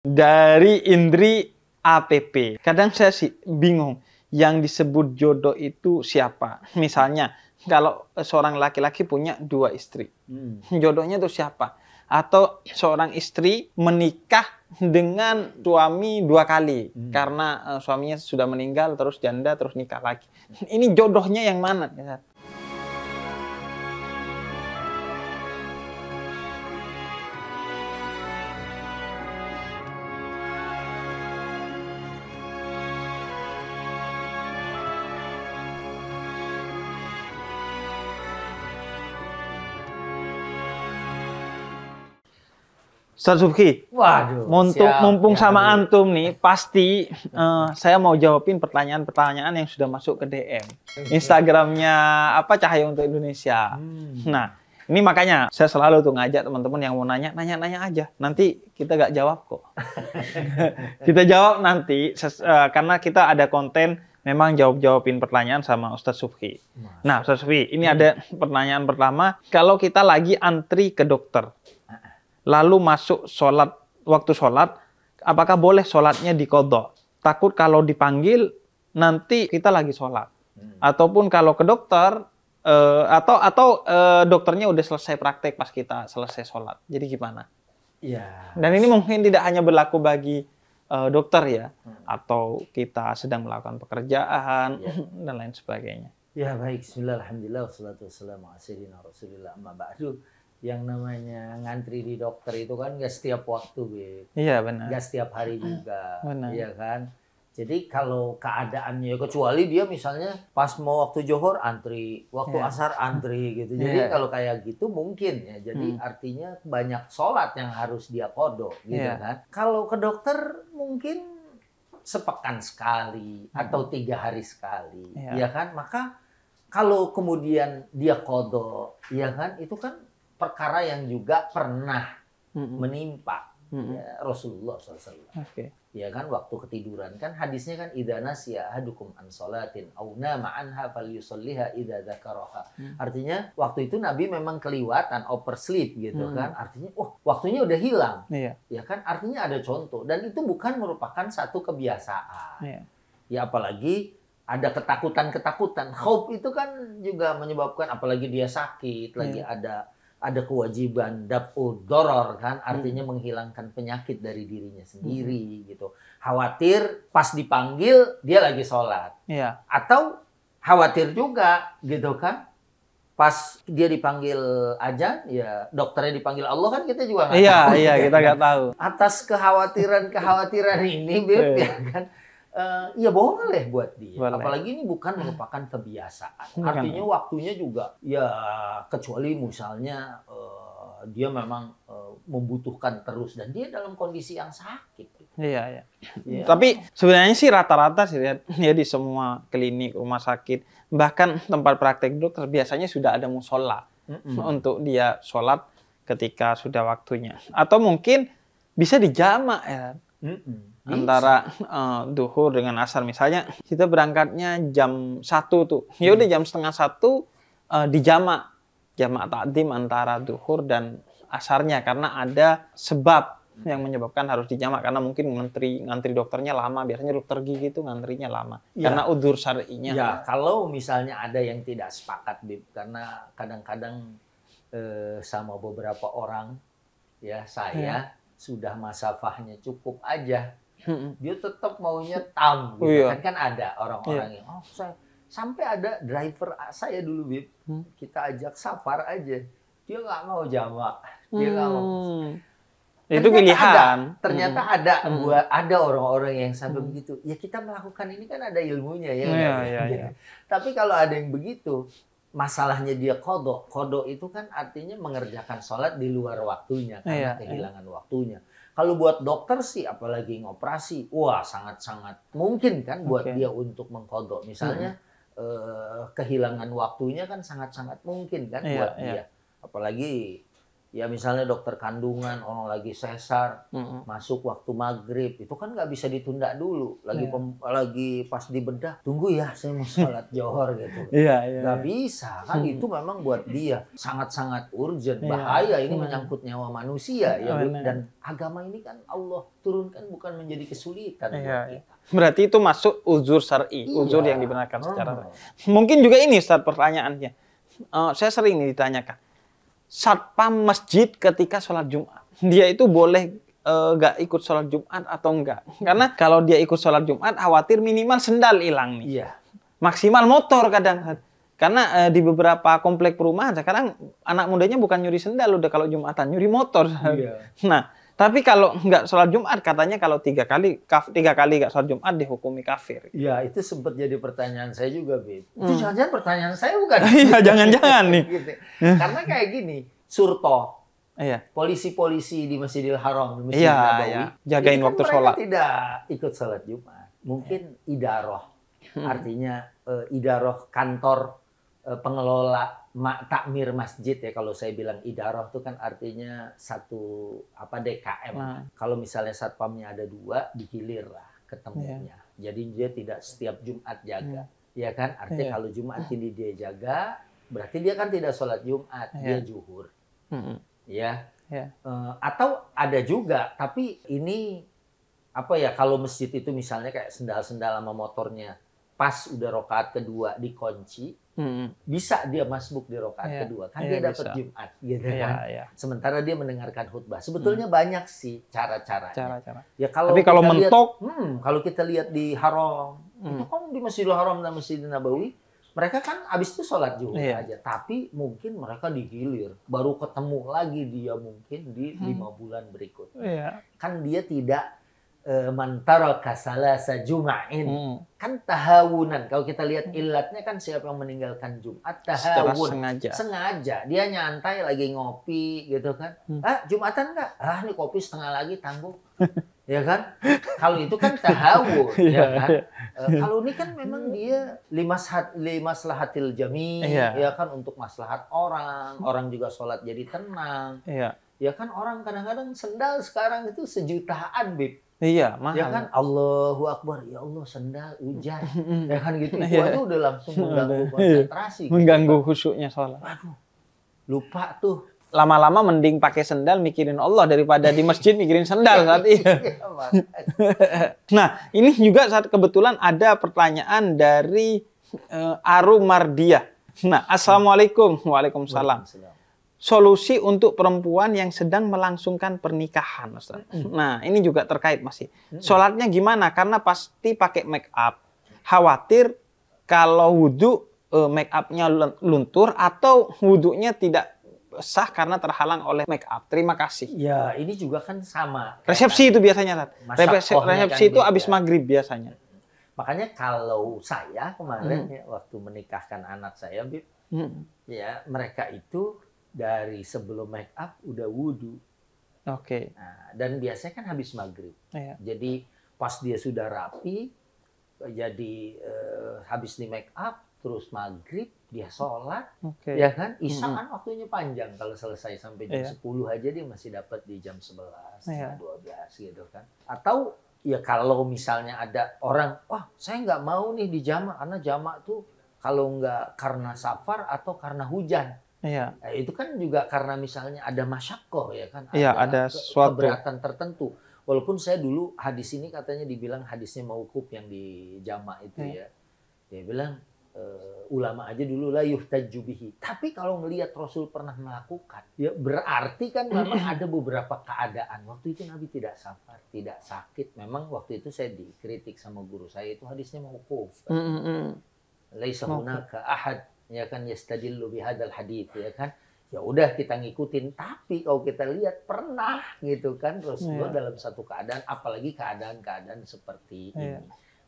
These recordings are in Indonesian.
Dari Indri APP. Kadang saya sih bingung, yang disebut jodoh itu siapa? Misalnya, kalau seorang laki-laki punya 2 istri, jodohnya itu siapa? Atau seorang istri menikah dengan suami 2 kali, karena suaminya sudah meninggal, terus janda, terus nikah lagi. Ini jodohnya yang mana? Ustaz Subki, Waduh, mumpung siap, sama ya, antum nih, pasti saya mau jawabin pertanyaan-pertanyaan yang sudah masuk ke DM. Instagramnya apa Cahaya untuk Indonesia. Nah, ini makanya saya selalu tuh ngajak teman-teman yang mau nanya aja. Nanti kita gak jawab kok. Kita jawab nanti, karena kita ada konten memang jawabin pertanyaan sama Ustaz Subki. Nah, Ustaz Subki, ini ada pertanyaan pertama. Kalau kita lagi antri ke dokter, lalu masuk waktu sholat, apakah boleh sholatnya diqodho? Takut kalau dipanggil nanti kita lagi sholat. Ataupun kalau ke dokter, atau dokternya udah selesai praktek pas kita selesai sholat. Jadi gimana? Ya. Dan ini mungkin tidak hanya berlaku bagi dokter ya, atau kita sedang melakukan pekerjaan, dan lain sebagainya. Ya baik, bismillah, alhamdulillah, wassalatu wassalamu ala sayyidina rasulillah, amma ba'du. Yang namanya ngantri di dokter itu kan nggak setiap waktu, Beb. Iya benar. Nggak setiap hari juga, Benar. iya kan. Jadi kalau keadaannya, kecuali dia misalnya pas mau waktu johor antri, waktu asar antri gitu. Jadi kalau kayak gitu mungkin ya. Jadi artinya banyak sholat yang harus dia qodho gitu kan. Kalau ke dokter mungkin sepekan sekali atau 3 hari sekali, ya kan. Maka kalau kemudian dia qodho, ya kan, itu kan perkara yang juga pernah menimpa ya, Rasulullah SAW. Ya kan, waktu ketiduran kan hadisnya kan idza nasiya ahadukum an sholatin aw nama anha falyusalliha idza dzakaraha. Artinya waktu itu Nabi memang keliwatan, oversleep gitu kan. Artinya waktunya udah hilang. Ya kan, artinya ada contoh dan itu bukan merupakan satu kebiasaan. Ya apalagi ada ketakutan. Khauf itu kan juga menyebabkan, apalagi dia sakit, lagi ada kewajiban daf'u doror kan, artinya menghilangkan penyakit dari dirinya sendiri gitu. Khawatir pas dipanggil dia lagi sholat. Atau khawatir juga gitu kan, pas dia dipanggil azan, ya dokternya dipanggil Allah kan kita juga nggak tahu. Iya, kita nggak tahu. Atas kekhawatiran ini, Beb, ya kan. Ya boleh buat dia. Apalagi ini bukan merupakan kebiasaan. Artinya waktunya juga ya, kecuali misalnya dia memang membutuhkan terus dan dia dalam kondisi yang sakit. Iya. Tapi sebenarnya sih rata-rata sih ya di semua klinik, rumah sakit, bahkan tempat praktek dokter biasanya sudah ada musola untuk dia sholat ketika sudah waktunya. Atau mungkin bisa dijamak ya. Antara duhur dengan asar. Misalnya kita berangkatnya jam 1 tuh. Ya udah jam setengah 1 dijamak. Jamak takdim antara duhur dan asarnya karena ada sebab yang menyebabkan harus dijamak, karena mungkin ngantri dokternya lama. Biasanya dokter gigi itu ngantrinya lama. Karena udzur syar'inya. Ya, kalau misalnya ada yang tidak sepakat, Bib, karena kadang-kadang sama beberapa orang ya, saya sudah masafahnya cukup aja. Dia tetap maunya tam gitu. Kan ada orang-orang yang saya sampai ada driver saya dulu, Bib, kita ajak safar aja, dia nggak mau jamak, dia nggak mau. Itu pilihan. Ternyata ada orang-orang yang sampai begitu. Ya kita melakukan ini kan ada ilmunya ya. Gitu. Tapi kalau ada yang begitu, masalahnya dia qodho. Qodho itu kan artinya mengerjakan sholat di luar waktunya karena kehilangan waktunya. Kalau buat dokter sih, apalagi ngoperasi, wah sangat-sangat mungkin kan buat dia untuk mengqodho. Misalnya kehilangan waktunya kan sangat-sangat mungkin kan buat dia. Apalagi Ya misalnya dokter kandungan, orang lagi sesar, masuk waktu maghrib, itu kan nggak bisa ditunda dulu. Lagi pas dibedah, tunggu ya saya mau sholat johor gitu. Nggak bisa, kan itu memang buat dia sangat-sangat urgent, bahaya, ini menyangkut nyawa manusia. Ya, dan agama ini kan Allah turunkan bukan menjadi kesulitan buat kita. Berarti itu masuk uzur syar'i, uzur yang dibenarkan secara mungkin juga ini Ustaz pertanyaannya. Saya sering ditanyakan. Satpam masjid ketika sholat Jumat, dia itu boleh nggak ikut sholat Jumat atau enggak? Karena kalau dia ikut sholat Jumat, khawatir minimal sendal hilang nih. Maksimal motor kadang. Karena di beberapa komplek perumahan sekarang anak mudanya bukan nyuri sendal udah kalau Jumatan, nyuri motor. Nah, tapi kalau nggak sholat Jumat, katanya kalau tiga kali nggak sholat Jumat dihukumi kafir. Ya, itu sempat jadi pertanyaan saya juga, Bib. Itu jangan-jangan pertanyaan saya bukan? Iya, jangan-jangan nih. Gitu. Karena kayak gini, surto, polisi-polisi di Masjidil Haram, di Masjid Nabawi, jagain waktu sholat. Tidak ikut sholat Jumat. Mungkin idaroh, artinya idaroh kantor pengelola takmir masjid ya, kalau saya bilang idaroh itu kan artinya satu DKM. Kalau misalnya satpamnya ada 2, dihilir lah ketemunya. Jadi dia tidak setiap Jumat jaga, ya kan? Artinya kalau Jumat ini dia jaga, berarti dia kan tidak sholat Jumat, dia zuhur, atau ada juga, tapi ini kalau masjid itu misalnya kayak sendal-sendal sama motornya, pas udah rokaat kedua dikunci, bisa dia masbuk di rokaat kedua, kan dia dapat Jumat, gitu kan. Sementara dia mendengarkan khutbah. Sebetulnya banyak sih cara-caranya. Ya tapi kalau mentok, kalau kita lihat di Haram, itu kan di Masjidil Haram dan Masjidil Nabawi, mereka kan habis itu sholat zuhur aja, tapi mungkin mereka dihilir, baru ketemu lagi dia mungkin di 5 bulan berikutnya. Kan dia tidak mantaraka salasa juma'in, kan tahawunan. Kalau kita lihat ilatnya kan siapa yang meninggalkan Jumat, tahawun, sengaja dia nyantai lagi ngopi gitu kan, Jumatan enggak, ini kopi setengah lagi tanggung. Ya kan, kalau itu kan tahawun, ya kan. Kalau ini kan memang dia limaslahatil jami, ya kan, untuk maslahat orang juga sholat jadi tenang. Ya kan, orang kadang-kadang sendal sekarang itu sejutaan, Bib. Mahal. Ya kan, Allahu Akbar, ya Allah sendal hujan, ya kan gitu. Itu aja udah langsung mengganggu konsentrasi. Mengganggu khusyuknya sholat. Waduh, lupa tuh. Lama-lama mending pakai sendal mikirin Allah daripada di masjid mikirin sendal saat itu. Nah, ini juga saat kebetulan ada pertanyaan dari Aru Mardia. Nah, Assalamualaikum. Waalaikumsalam. Solusi untuk perempuan yang sedang melangsungkan pernikahan, Ustaz. Nah, ini juga terkait masih. Sholatnya gimana? Karena pasti pakai make up. Khawatir kalau wudhu make up-nya luntur atau wudhunya tidak sah karena terhalang oleh make up. Terima kasih. Ya, ini juga kan sama. Resepsi itu biasanya, resepsi itu habis maghrib biasanya. Makanya kalau saya kemarin waktu menikahkan anak saya, Bib, ya mereka itu dari sebelum make up udah wudhu. Nah, dan biasanya kan habis maghrib. Jadi pas dia sudah rapi, jadi habis di make up, terus maghrib dia sholat, ya kan? Isya kan waktunya panjang, kalau selesai sampai jam 10 aja dia masih dapat di jam 11, 12 gitu kan. Atau ya kalau misalnya ada orang, saya nggak mau nih di jamak, karena jamak tuh kalau nggak karena safar atau karena hujan. Itu kan juga karena misalnya ada masyakoh, ya kan, ada suatu keberatan tertentu. Walaupun saya dulu hadis ini katanya dibilang hadisnya mauquf yang di jamak itu ya. Dia bilang ulama aja dulu la yuhtaju bihi. Tapi kalau ngelihat Rasul pernah melakukan, ya berarti kan memang ada beberapa keadaan. Waktu itu Nabi tidak safar, tidak sakit. Memang waktu itu saya dikritik sama guru saya, itu hadisnya mauquf. Laisa hunaka ahad, ya kan, yastadillu bihadzal hadits, ya kan. Ya udah kita ngikutin, tapi kalau kita lihat pernah gitu kan Rasulullah dalam satu keadaan, apalagi keadaan-keadaan seperti ini.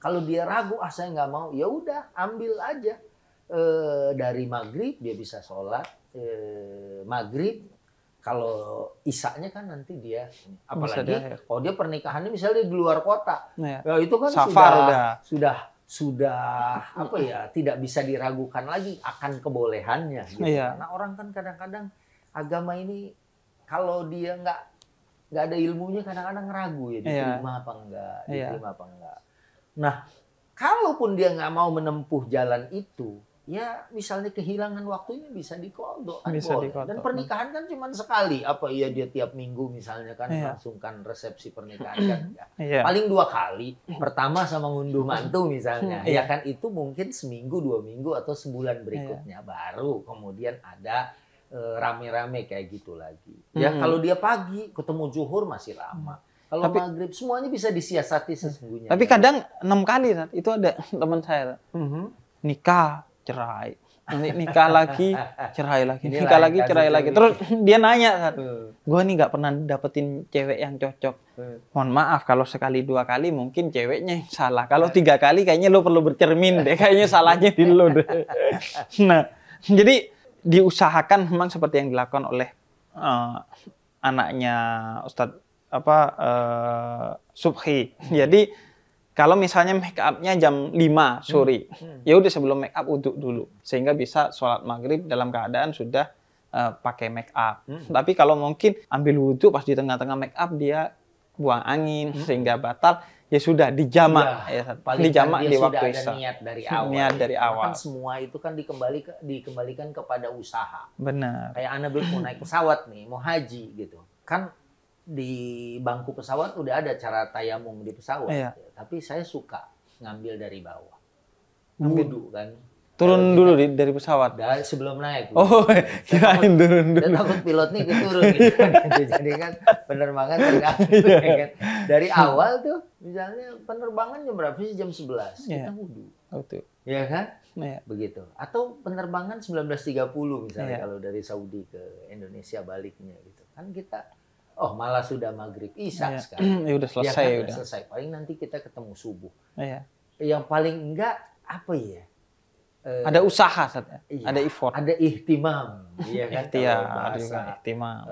Kalau dia ragu, saya nggak mau, ya udah ambil aja dari maghrib dia bisa sholat maghrib. Kalau isaknya kan nanti dia, apalagi kalau dia pernikahannya misalnya di luar kota, ya itu kan sudah apa ya, tidak bisa diragukan lagi akan kebolehannya gitu. Karena orang kan kadang-kadang agama ini kalau dia nggak ada ilmunya kadang-kadang ragu ya Iya. diterima apa enggak, Iya. diterima apa enggak. Nah, kalaupun dia nggak mau menempuh jalan itu, ya misalnya kehilangan waktunya bisa dikodok kan Bisa boleh. dikodok. Dan pernikahan kan cuma sekali. Apa iya dia tiap minggu misalnya kan Iya. langsung kan resepsi pernikahan kan enggak. Iya. Paling 2 kali. Pertama sama ngunduh mantu misalnya. Iya. Ya kan itu mungkin seminggu, 2 minggu atau sebulan berikutnya baru kemudian ada rame-rame kayak gitu lagi. Ya kalau dia pagi ketemu zuhur masih lama. Kalau maghrib semuanya bisa disiasati sesungguhnya. Tapi kadang 6 kali, Sat. Itu ada teman saya, Sat. Nikah, cerai. Nanti nikah lagi, cerai lagi. Ini Nikah lain lagi, kasus cerai yang lagi. ini. Terus dia nanya, Sat. Gue nih nggak pernah dapetin cewek yang cocok. Mohon maaf kalau sekali 2 kali mungkin ceweknya yang salah. Kalau 3 kali kayaknya lo perlu bercermin deh. Kayaknya salahnya di lo deh. Nah, jadi diusahakan memang seperti yang dilakukan oleh anaknya Ustadz Subhi. Jadi kalau misalnya make up-nya jam 5 sore, ya udah sebelum make up uduk dulu sehingga bisa sholat maghrib dalam keadaan sudah pakai make up. Tapi kalau mungkin ambil wudhu pas di tengah-tengah make up dia buang angin sehingga batal, ya sudah dijamak ya, dijamak di waktu isya. Niat dari awal. Niat dari awal. Kan semua itu kan dikembalikan kepada usaha. Benar. Kayak Anda mau naik pesawat nih, mau haji gitu. Kan di bangku pesawat udah ada cara tayamum di pesawat. Iya. Ya. Tapi saya suka ngambil dari bawah. Ngambil. Wudhu kan. Turun dulu dari pesawat. Dari sebelum naik. Oh, kirain turun dulu. Dan takut pilotnya turun gitu kan. Jadi kan penerbangan terganggu. Ya kan? Dari awal tuh misalnya penerbangan jam berapa sih? Jam 11. Kita wudhu. Betul. Ya kan? Iya. Begitu. Atau penerbangan 19.30 misalnya Iya. kalau dari Saudi ke Indonesia baliknya gitu. Kan kita malah sudah maghrib isya sekarang. Ya udah selesai Ya kan? udah. Selesai. Paling nanti kita ketemu subuh. Iya. Yang paling enggak apa ya? Ada usaha, Iya, ada effort. ada ihtimam, iya kan? Ikhtiar, Kalau bahasa juga ihtimam.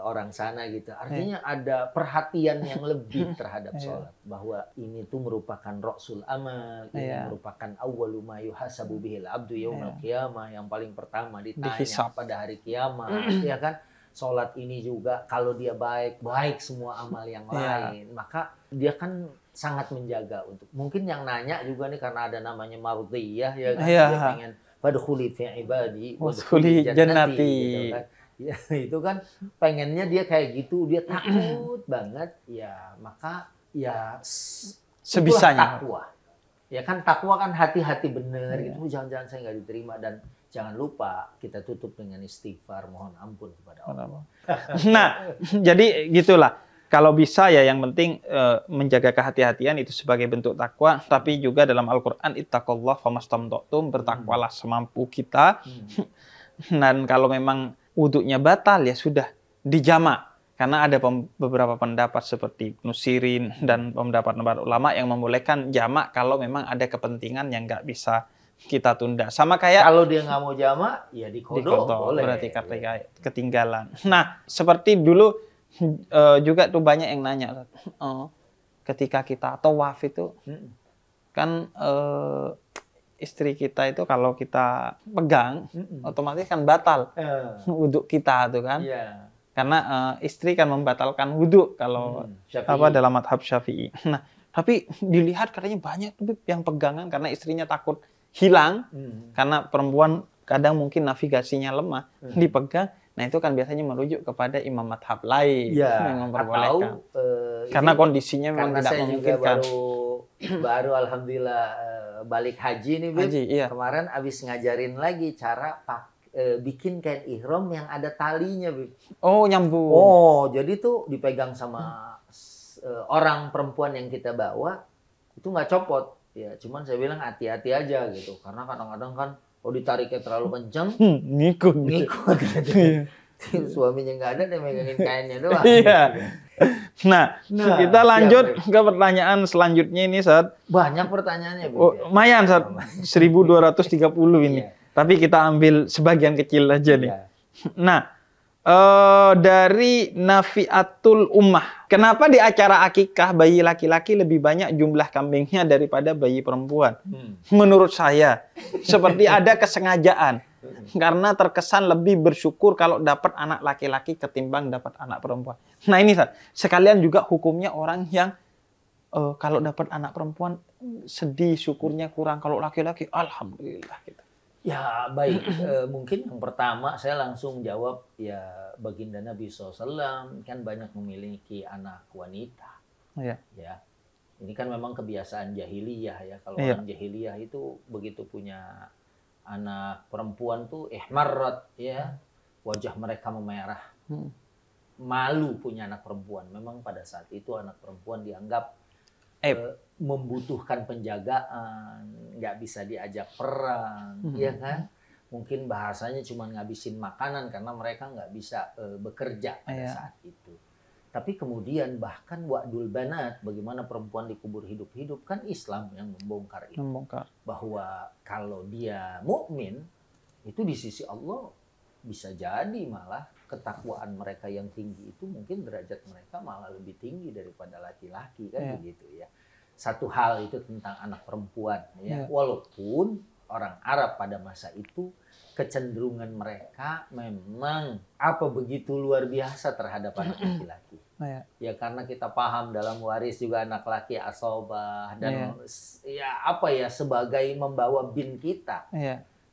orang sana gitu. Artinya ada perhatian yang lebih terhadap sholat. Bahwa ini tuh merupakan ra'sul amal, ini merupakan awwalu ma yuhasabu bihil abdu yaumil qiyamah, yang paling pertama ditanya Dihisab. pada hari kiamat, ya kan? Sholat ini juga kalau dia baik semua amal yang lain, maka dia kan sangat menjaga untuk mungkin yang nanya juga nih karena ada namanya mardiyah ya kan, dia pengen fadkhuli fi ibadi wadkhuli jannati gitu kan. Ya, itu kan pengennya dia kayak gitu, dia takut banget ya, maka ya sebisanya takwa. Ya kan takwa kan hati-hati bener gitu, jangan-jangan saya nggak diterima, dan jangan lupa kita tutup dengan istighfar, mohon ampun kepada Allah. Nah, jadi gitulah. Kalau bisa ya yang penting menjaga kehati-hatian itu sebagai bentuk takwa, tapi juga dalam Al-Qur'an ittaqullah famastamta'tum, bertakwalah semampu kita. Dan kalau memang wudhunya batal ya sudah dijamak. Karena ada beberapa pendapat seperti Ibnu Sirin dan pendapat ulama yang membolehkan jamak kalau memang ada kepentingan yang nggak bisa kita tunda. Sama kayak kalau dia nggak mau jamak ya dikodok boleh. Berarti ketinggalan. Nah, seperti dulu juga tuh banyak yang nanya ketika kita tawaf itu kan istri kita itu kalau kita pegang otomatis kan batal wudhu kita tuh kan. Karena istri kan membatalkan wudhu kalau dalam madhab Syafi'i. Nah, tapi dilihat katanya banyak tuh yang pegangan karena istrinya takut hilang, karena perempuan kadang mungkin navigasinya lemah, dipegang. Nah, itu kan biasanya merujuk kepada imam madhab lain yang memperbolehkan. Karena kondisinya memang tidak memungkinkan. Baru alhamdulillah balik haji nih, Bib. Kemarin abis ngajarin lagi cara bikin kain ihram yang ada talinya, Bib. Oh, nyambung. Oh, jadi tuh dipegang sama orang perempuan yang kita bawa, itu nggak copot. Ya, cuman saya bilang hati-hati aja gitu. Karena kadang-kadang kan kalau ditariknya terlalu kencang, ngikut gitu. Suaminya nggak ada, dia megangin kainnya doang. Iya. Nah, kita lanjut ke pertanyaan selanjutnya ini, Sat. Banyak pertanyaannya, Bib. Lumayan, Sat. 1230 ini. Tapi kita ambil sebagian kecil aja nih. Nah, dari Nafiatul Ummah. Kenapa di acara akikah bayi laki-laki lebih banyak jumlah kambingnya daripada bayi perempuan? Menurut saya, seperti ada kesengajaan Karena terkesan lebih bersyukur kalau dapat anak laki-laki ketimbang dapat anak perempuan. Nah ini Ustaz, sekalian juga hukumnya orang yang kalau dapat anak perempuan sedih, syukurnya kurang. Kalau laki-laki, alhamdulillah gitu. Ya baik, mungkin yang pertama saya langsung jawab ya baginda Nabi SAW kan banyak memiliki anak wanita. Iya. Ya, ini kan memang kebiasaan jahiliyah ya. Kalau Iya. orang jahiliyah itu begitu punya anak perempuan tuh ihmarrat ya, wajah mereka memerah. Malu punya anak perempuan. Memang pada saat itu anak perempuan dianggap membutuhkan penjagaan, nggak bisa diajak perang, ya kan? Mungkin bahasanya cuma ngabisin makanan karena mereka nggak bisa bekerja pada saat itu. Tapi kemudian bahkan wa'dul banat, bagaimana perempuan dikubur hidup-hidup, kan Islam yang membongkar itu. Bahwa kalau dia mukmin, itu di sisi Allah bisa jadi malah ketakwaan mereka yang tinggi itu mungkin derajat mereka malah lebih tinggi daripada laki-laki kan begitu ya. Satu hal itu tentang anak perempuan ya. Walaupun orang Arab pada masa itu kecenderungan mereka memang begitu luar biasa terhadap anak laki-laki. Ya karena kita paham dalam waris juga anak laki asobah dan sebagai membawa bin kita.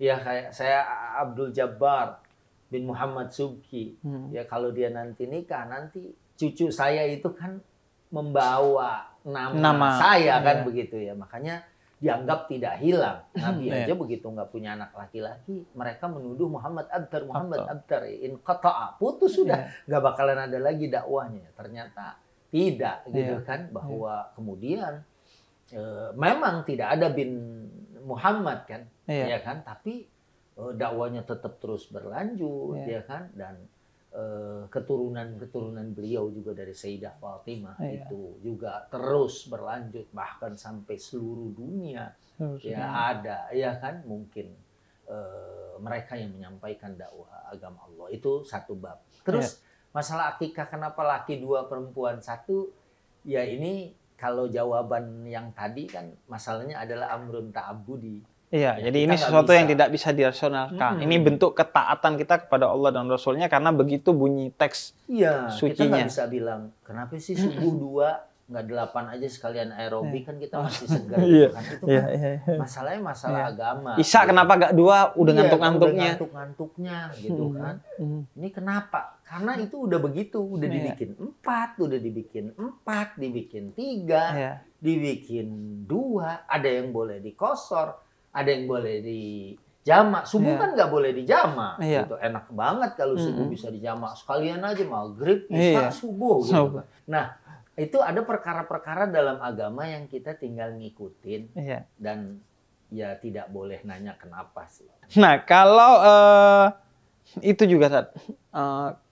Ya kayak saya Abdul Jabbar bin Muhammad Subki. Ya kalau dia nanti nikah, nanti cucu saya itu kan membawa nama saya kan begitu ya. Makanya dianggap tidak hilang. Nabi aja begitu nggak punya anak laki-laki, mereka menuduh Muhammad Abtar, inqata'a, putus sudah, nggak bakalan ada lagi dakwahnya. Ternyata tidak gitu kan, bahwa kemudian memang tidak ada bin Muhammad kan, ya kan, tapi dakwanya tetap terus berlanjut, ya kan, dan keturunan beliau juga dari Sayyidah Fatimah itu juga terus berlanjut bahkan sampai seluruh dunia ada ya kan mungkin mereka yang menyampaikan dakwah agama Allah itu satu bab. Terus masalah akikah kenapa laki 2 perempuan 1 ya ini kalau jawaban yang tadi kan masalahnya adalah amrun ta'abbudi. Iya, jadi ini sesuatu yang tidak bisa dirasionalkan. Ini bentuk ketaatan kita kepada Allah dan Rasulnya karena begitu bunyi teks sucinya. Kita nggak bisa bilang, kenapa sih subuh 2, nggak 8 aja sekalian aerobik, kan kita masih segar. Kan? Itu kan masalahnya masalah agama. Isya kenapa nggak 2, udah ngantuk-ngantuknya. Ngantuk-ngantuknya gitu kan. Ini kenapa? Karena itu udah begitu, udah dibikin 4, udah dibikin 4, dibikin 3, dibikin 2, ada yang boleh dikosor. Ada yang boleh dijamak. Subuh kan nggak boleh dijamak. Gitu. Enak banget kalau subuh bisa dijamak. Sekalian aja maghrib, isya, subuh. Gitu. Nah, itu ada perkara-perkara dalam agama yang kita tinggal ngikutin. Dan ya tidak boleh nanya kenapa sih. Nah, kalau itu juga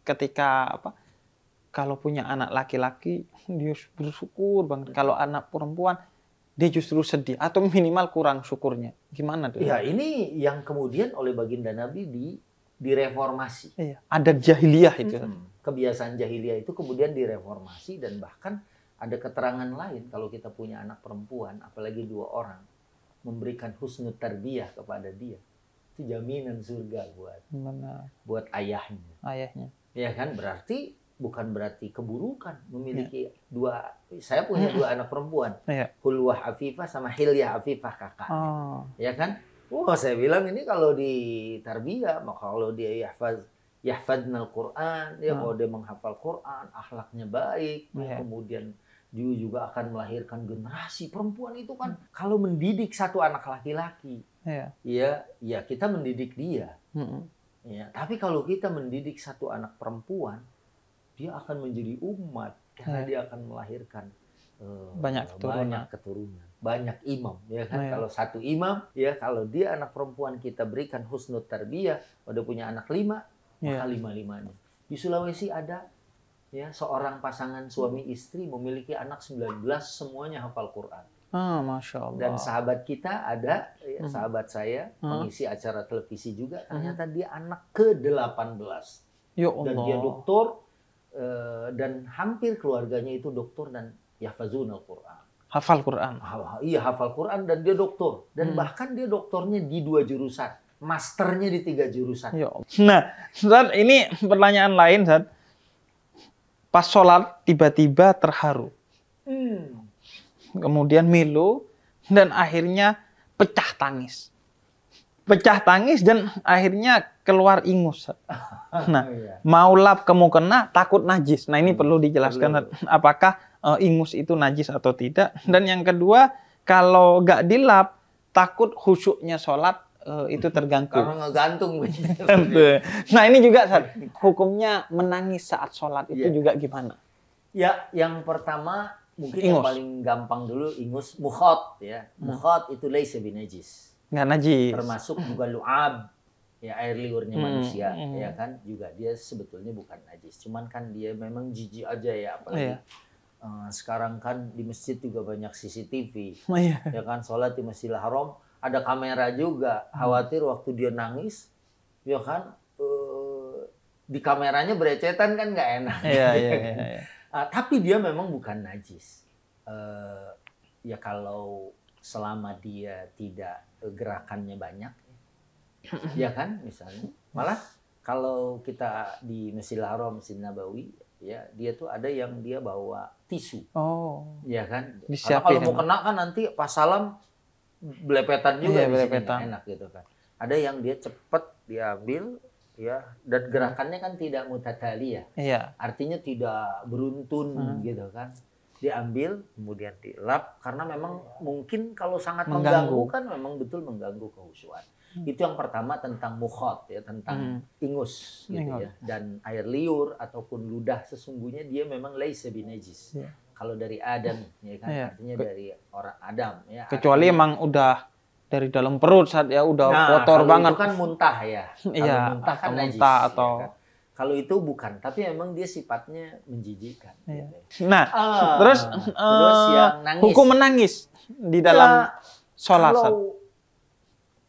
ketika kalau punya anak laki-laki, dia bersyukur banget. Kalau anak perempuan, dia justru sedih atau minimal kurang syukurnya. Gimana tuh? Ya ini yang kemudian oleh baginda Nabi direformasi. Ada jahiliyah itu. Kebiasaan jahiliyah itu kemudian direformasi dan bahkan ada keterangan lain kalau kita punya anak perempuan, apalagi 2 orang, memberikan husnul tarbiyah kepada dia. Itu jaminan surga buat ayahnya. Ya kan berarti bukan berarti keburukan memiliki 2. Saya punya 2 anak perempuan, Hulwah Afifah sama Hilyah Afifah kakak. Ya kan? Saya bilang ini kalau di tarbiyah, maka kalau dia yahfadnal Quran, kalau dia menghafal Quran, akhlaknya baik, kemudian dia juga akan melahirkan generasi perempuan itu kan. Kalau mendidik satu anak laki-laki, ya kita mendidik dia. Ya, tapi kalau kita mendidik satu anak perempuan, dia akan menjadi umat karena dia akan melahirkan banyak keturunan, banyak imam, ya kan? Kalau satu imam, ya kalau dia anak perempuan kita berikan husnul tarbiyah, udah punya anak 5, maka 5-5-nya. Di Sulawesi ada ya seorang pasangan suami istri memiliki anak 19, semuanya hafal Quran. Masya Allah. Dan sahabat kita ada, sahabat saya, pengisi acara televisi juga, ternyata dia anak ke-18. Ya Allah. Dan dia doktor. Dan hampir keluarganya itu doktor dan yahfazunal Quran. Hafal Quran. Iya, hafal Quran dan dia doktor. Dan bahkan dia doktornya di 2 jurusan. masternya di 3 jurusan. Ya Allah. Nah, Ustaz, ini pertanyaan lain, Ustaz. Pas sholat tiba-tiba terharu. Kemudian milu dan akhirnya pecah tangis. Pecah tangis dan akhirnya keluar ingus. Nah, mau lap kamu kena takut najis. Nah, ini perlu dijelaskan apakah ingus itu najis atau tidak. Dan yang kedua, kalau nggak dilap takut khusyuknya sholat itu terganggu. Karena ngegantung. Nah, ini juga hukumnya menangis saat sholat itu juga gimana? Ya, yang pertama mungkin ingus. Yang paling gampang dulu ingus mukhot ya. Mukhot itu laisa binajis. Nggak najis. Termasuk juga lu'ab, ya air liurnya manusia, ya kan juga dia sebetulnya bukan najis. Cuman kan dia memang jijik aja ya, apalagi sekarang kan di masjid juga banyak CCTV, ya kan sholat di Masjidil Haram ada kamera juga. Khawatir waktu dia nangis, ya kan di kameranya berecetan kan nggak enak. Iya. Tapi dia memang bukan najis. Ya kalau selama dia tidak gerakannya banyak, ya kan misalnya. Malah kalau kita di Masjidil Haram, Masjid Nabawi, ya dia tuh ada yang dia bawa tisu, ya kan. Karena kalau mau kena kan nanti pas salam belepetan juga, belepetan. Enak gitu kan. Ada yang dia cepet diambil, ya, dan gerakannya kan tidak mutatali ya. Iya. Artinya tidak beruntun gitu kan. Diambil kemudian dilap karena memang mungkin kalau sangat mengganggu kan memang betul mengganggu kehusuan. Itu yang pertama tentang mukhot ya, tentang ingus gitu ya. Dan air liur ataupun ludah sesungguhnya dia memang laisa binajis. Kalau dari Adam ya kan artinya dari orang Adam ya. Kecuali emang udah dari dalam perut saat ya udah kotor banget. Itu kan muntah ya. Iya, muntah kan najis. Atau ya kan? Kalau itu bukan, tapi memang dia sifatnya menjijikkan. Iya. Gitu. Nah, terus yang nangis. Hukum menangis di dalam sholat. Kalau,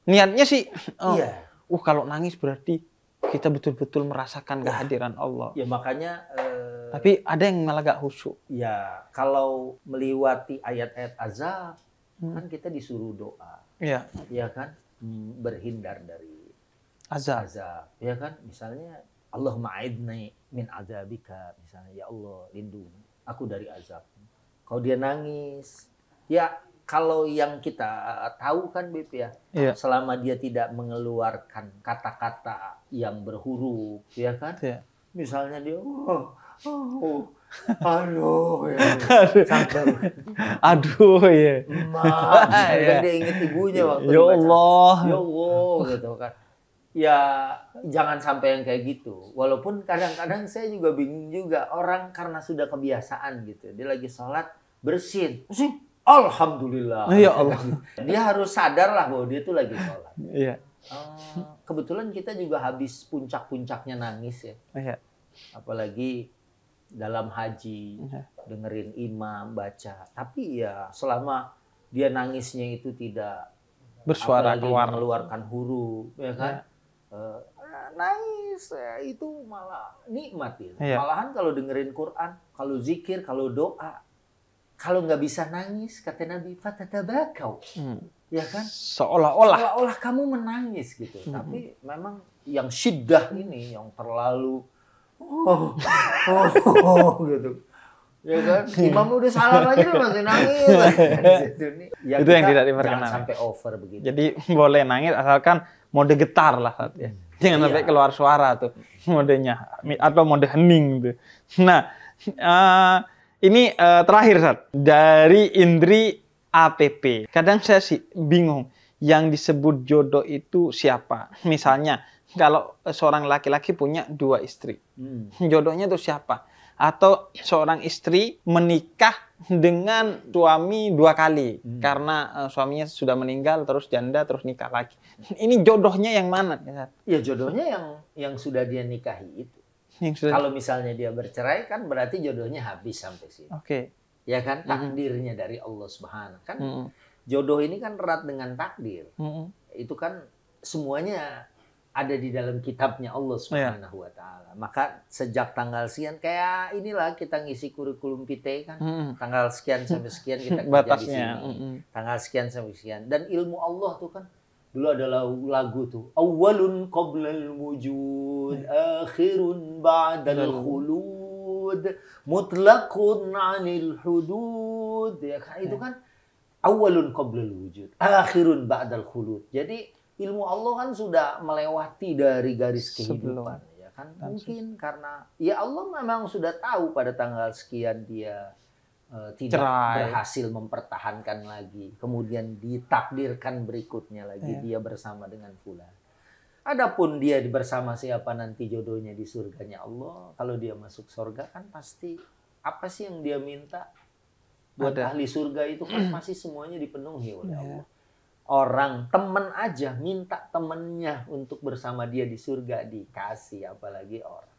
niatnya sih, iya. Kalau nangis berarti kita betul-betul merasakan kehadiran Allah. Ya makanya. Tapi ada yang malah gak khusyuk. Ya, kalau melewati ayat-ayat azab, kan kita disuruh doa. Iya. Ya kan, berhindar dari azab. Ya kan, misalnya. Allahumma a'idni min azabika, misalnya, ya Allah lindungi aku dari azab. Kalau dia nangis, ya kalau yang kita tahu kan Bip ya, selama dia tidak mengeluarkan kata-kata yang berhuruf, ya kan, misalnya dia, aduh ya, dan dia ingat ibunya waktu ya Allah, gitu kan. Ya jangan sampai yang kayak gitu. Walaupun kadang-kadang saya juga bingung juga. Orang karena sudah kebiasaan gitu. Dia lagi sholat bersin. Alhamdulillah. Ya Allah. Dia harus sadar lah bahwa dia tuh lagi sholat. Iya. Kebetulan kita juga habis puncak-puncaknya nangis ya. Iya. Apalagi dalam haji. Dengerin imam baca. Tapi ya selama dia nangisnya itu tidak bersuara keluar. Mengeluarkan huruf. Ya kan. Nangis itu malah nikmat ya. Malahan kalau dengerin Quran, kalau zikir, kalau doa, kalau nggak bisa nangis kata Nabi fatatabakau, ya kan? Seolah-olah kamu menangis gitu. Tapi memang yang syiddah ini, yang terlalu gitu. Ya kan? Imam udah salam aja dia masih nangis. Ya, itu yang tidak diperkenan. Jangan sampai over begitu. Jadi boleh nangis asalkan mode getar lah saat ya. Jangan sampai keluar suara tuh modenya atau mode hening tuh. Nah, ini terakhir Sat, dari Indri APP. Kadang saya sih bingung yang disebut jodoh itu siapa. Misalnya kalau seorang laki-laki punya 2 istri. Jodohnya itu siapa? Atau seorang istri menikah dengan suami 2 kali karena suaminya sudah meninggal terus janda terus nikah lagi. Ini jodohnya yang mana? Ya jodohnya yang sudah dia nikahi itu. Kalau misalnya dia bercerai kan berarti jodohnya habis sampai sini. Ya kan takdirnya dari Allah Subhanahu kan. Jodoh ini kan erat dengan takdir. Itu kan semuanya ada di dalam kitabnya Allah Subhanahu wa taala. Maka sejak tanggal sekian kayak inilah kita ngisi kurikulum PT kan. Tanggal sekian sampai sekian kita kerja di sini. Tanggal sekian sampai sekian dan ilmu Allah tuh kan Dulu ada lagu tuh. Awwalun qablal wujud, akhirun ba'dal khulud, mutlaqun 'anil hudud. Ya kan itu kan awwalun qablal wujud, akhirun ba'dal khulud. Jadi ilmu Allah kan sudah melewati dari garis kehidupan, ya kan? Mungkin karena ya Allah memang sudah tahu pada tanggal sekian dia tidak berhasil mempertahankan lagi. Kemudian ditakdirkan berikutnya lagi dia bersama dengan fulan. Adapun dia bersama siapa nanti jodohnya di surganya Allah. Kalau dia masuk surga kan pasti apa sih yang dia minta? Buat ahli surga itu kan pasti semuanya dipenuhi oleh Allah. Orang teman aja minta temennya untuk bersama dia di surga dikasih, apalagi orang.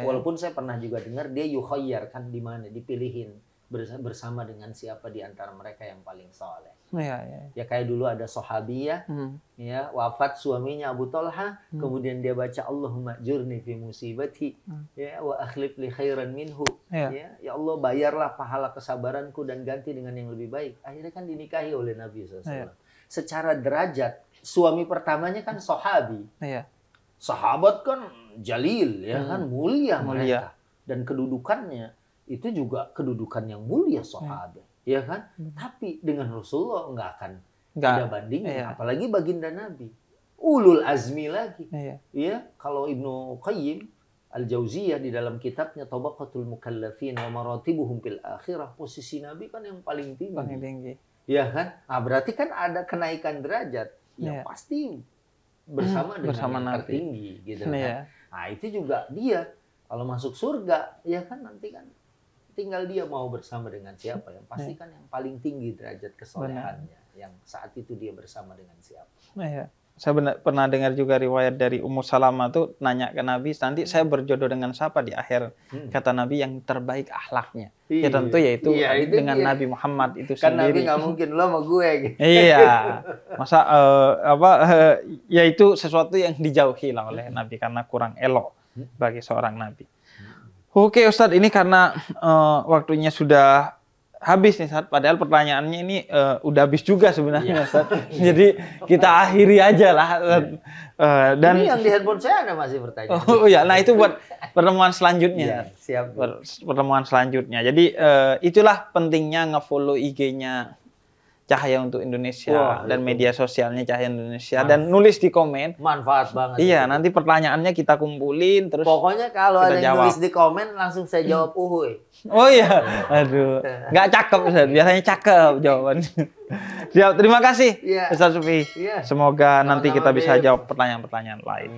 Walaupun saya pernah juga dengar dia yukhayyar kan di mana dipilihin bersama dengan siapa di antara mereka yang paling soleh. Ya kayak dulu ada sahabiyah ya wafat suaminya Abu Talha, kemudian dia baca Allahumma jurni fi musibati ya wa akhlif li khairan minhu. Ya Allah bayarlah pahala kesabaranku dan ganti dengan yang lebih baik. Akhirnya kan dinikahi oleh Nabi SAW. Secara derajat suami pertamanya kan sahabi. Sahabat kan jalil ya kan mulia mereka, dan kedudukannya itu juga kedudukan yang mulia sahabat ya kan. Tapi dengan Rasulullah nggak akan ada bandingnya, apalagi baginda Nabi ulul azmi lagi. Ya kalau Ibnu Qayyim Al-Jauziyah di dalam kitabnya Tabaqatul Mukallafin wa Maratibuhum fil Akhirah, posisi Nabi kan yang paling tinggi. Ya kan? Nah, berarti kan ada kenaikan derajat yang pasti bersama dengan yang tertinggi gitu kan. Nah, itu juga dia kalau masuk surga ya kan nanti kan tinggal dia mau bersama dengan siapa, yang pasti kan yang paling tinggi derajat kesolehannya yang saat itu dia bersama dengan siapa. Saya pernah dengar juga riwayat dari Ummu Salamah tuh nanya ke Nabi, nanti saya berjodoh dengan siapa di akhir. Kata Nabi yang terbaik akhlaknya. Ya tentu yaitu dengan Nabi Muhammad itu kan sendiri. Nabi nggak mungkin lo sama gue gitu. Masa ya itu sesuatu yang dijauhi lah oleh Nabi karena kurang elok bagi seorang Nabi. Oke Ustadz, ini karena waktunya sudah habis nih Ustadz, padahal pertanyaannya ini udah habis juga sebenarnya Ustadz. Jadi kita akhiri aja lah. Dan ini yang di handphone saya ada masih pertanyaan. Oh ya, nah itu buat pertemuan selanjutnya. Siap. Pertemuan selanjutnya. Jadi itulah pentingnya nge-follow IG-nya Cahaya untuk Indonesia dan media sosialnya Cahaya Indonesia dan nulis di komen. Manfaat banget. Iya, nanti pertanyaannya kita kumpulin terus. Pokoknya kalau ada yang nulis di komen langsung saya jawab uhuy. Oh iya, aduh, nggak cakep Ustaz. Biasanya cakep jawabannya. Siap, terima kasih Ustaz Sufi. Semoga nanti kita bisa jawab pertanyaan-pertanyaan lain.